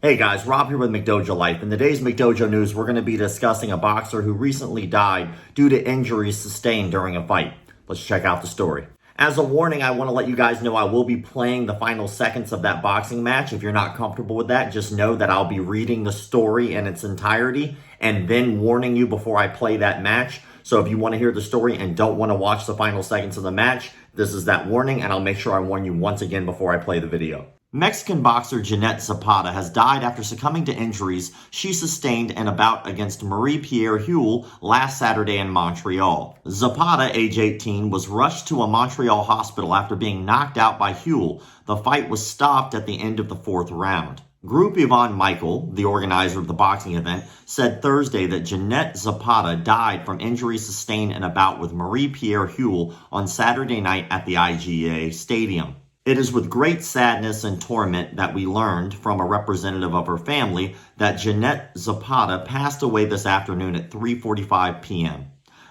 Hey guys, Rob here with McDojoLife. In today's McDojoNews, we're going to be discussing a boxer who recently died due to injuries sustained during a fight. Let's check out the story. As a warning, I want to let you guys know I will be playing the final seconds of that boxing match. If you're not comfortable with that, just know that I'll be reading the story in its entirety and then warning you before I play that match. So if you want to hear the story and don't want to watch the final seconds of the match, this is that warning, and I'll make sure I warn you once again before I play the video. Mexican boxer Jeanette Zapata has died after succumbing to injuries she sustained in a bout against Marie-Pierre Houle last Saturday in Montreal. Zapata, age 18, was rushed to a Montreal hospital after being knocked out by Houle. The fight was stopped at the end of the fourth round. Group Yvonne Michael, the organizer of the boxing event, said Thursday that Jeanette Zapata died from injuries sustained in a bout with Marie-Pierre Houle on Saturday night at the IGA Stadium. It is with great sadness and torment that we learned from a representative of her family that Jeanette Zapata passed away this afternoon at 3:45 p.m.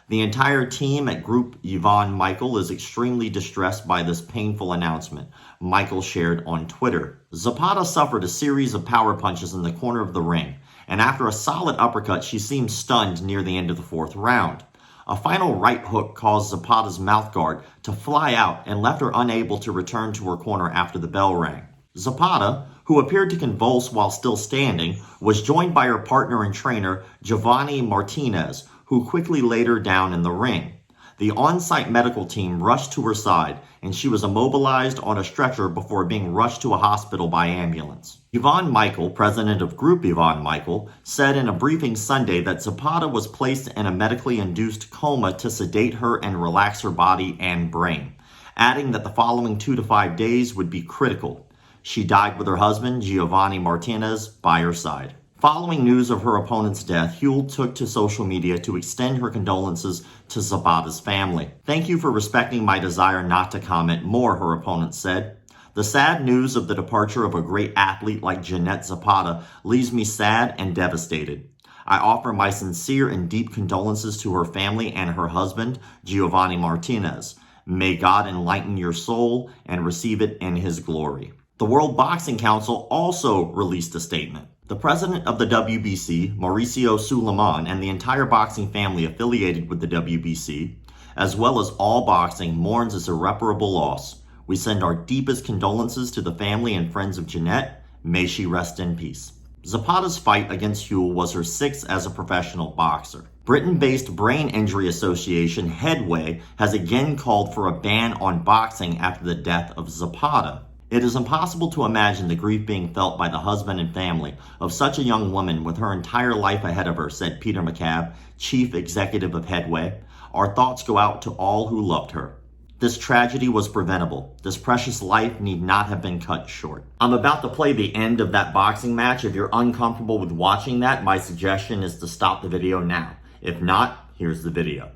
The entire team at Group Yvonne Michael is extremely distressed by this painful announcement, Michael shared on Twitter. Zapata suffered a series of power punches in the corner of the ring, and after a solid uppercut, she seemed stunned near the end of the fourth round. A final right hook caused Zapata's mouthguard to fly out and left her unable to return to her corner after the bell rang. Zapata, who appeared to convulse while still standing, was joined by her partner and trainer, Giovanni Martinez, who quickly laid her down in the ring. The on-site medical team rushed to her side, and she was immobilized on a stretcher before being rushed to a hospital by ambulance. Yvonne Michael, president of Group Yvonne Michael, said in a briefing Sunday that Zapata was placed in a medically induced coma to sedate her and relax her body and brain, adding that the following 2 to 5 days would be critical. She died with her husband, Giovanni Martinez, by her side. Following news of her opponent's death, Houle took to social media to extend her condolences to Zapata's family. "Thank you for respecting my desire not to comment more," her opponent said. "The sad news of the departure of a great athlete like Jeanette Zapata leaves me sad and devastated. I offer my sincere and deep condolences to her family and her husband, Giovanni Martinez. May God enlighten your soul and receive it in his glory." The World Boxing Council also released a statement. The president of the WBC, Mauricio Suleiman, and the entire boxing family affiliated with the WBC, as well as all boxing, mourns this irreparable loss. We send our deepest condolences to the family and friends of Jeanette. May she rest in peace. Zapata's fight against Houle was her 6th as a professional boxer. Britain-based Brain Injury Association Headway has again called for a ban on boxing after the death of Zapata. It is impossible to imagine the grief being felt by the husband and family of such a young woman with her entire life ahead of her, said Peter McCabe, chief executive of Headway. Our thoughts go out to all who loved her. This tragedy was preventable. This precious life need not have been cut short. I'm about to play the end of that boxing match. If you're uncomfortable with watching that, my suggestion is to stop the video now. If not, here's the video.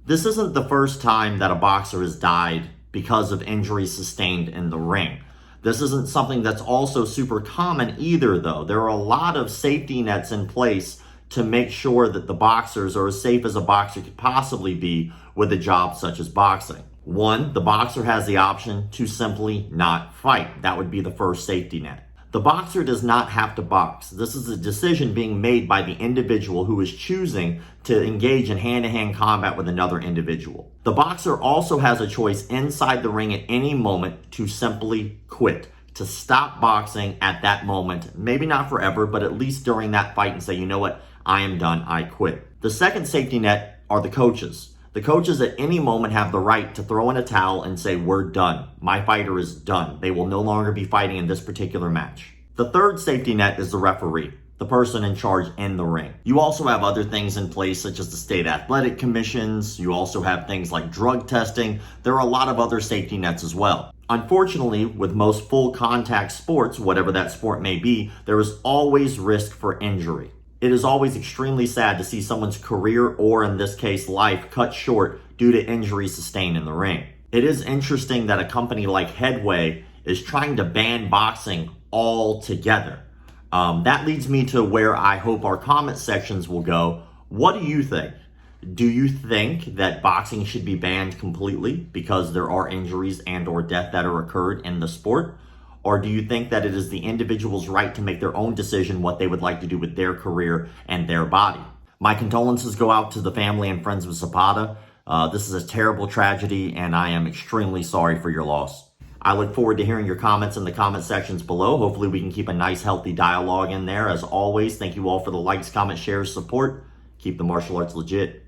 This isn't the first time that a boxer has died because of injuries sustained in the ring. This isn't something that's also super common either, though. There are a lot of safety nets in place to make sure that the boxers are as safe as a boxer could possibly be with a job such as boxing. One, the boxer has the option to simply not fight. That would be the first safety net. The boxer does not have to box. This is a decision being made by the individual who is choosing to engage in hand-to-hand combat with another individual. The boxer also has a choice inside the ring at any moment to simply quit, to stop boxing at that moment. Maybe not forever, but at least during that fight and say, you know what, I am done, I quit. The second safety net are the coaches. The coaches at any moment have the right to throw in a towel and say, we're done. My fighter is done. They will no longer be fighting in this particular match. The third safety net is the referee, the person in charge in the ring. You also have other things in place such as the state athletic commissions. You also have things like drug testing. There are a lot of other safety nets as well. Unfortunately, with most full contact sports, whatever that sport may be, there is always risk for injury. It is always extremely sad to see someone's career, or in this case, life, cut short due to injuries sustained in the ring. It is interesting that a company like Headway is trying to ban boxing altogether. That leads me to where I hope our comment sections will go. What do you think? Do you think that boxing should be banned completely because there are injuries and or death that are occurred in the sport? Or do you think that it is the individual's right to make their own decision what they would like to do with their career and their body? My condolences go out to the family and friends of Zapata. This is a terrible tragedy, and I am extremely sorry for your loss. I look forward to hearing your comments in the comment sections below. Hopefully we can keep a nice, healthy dialogue in there. As always, thank you all for the likes, comments, shares, support. Keep the martial arts legit.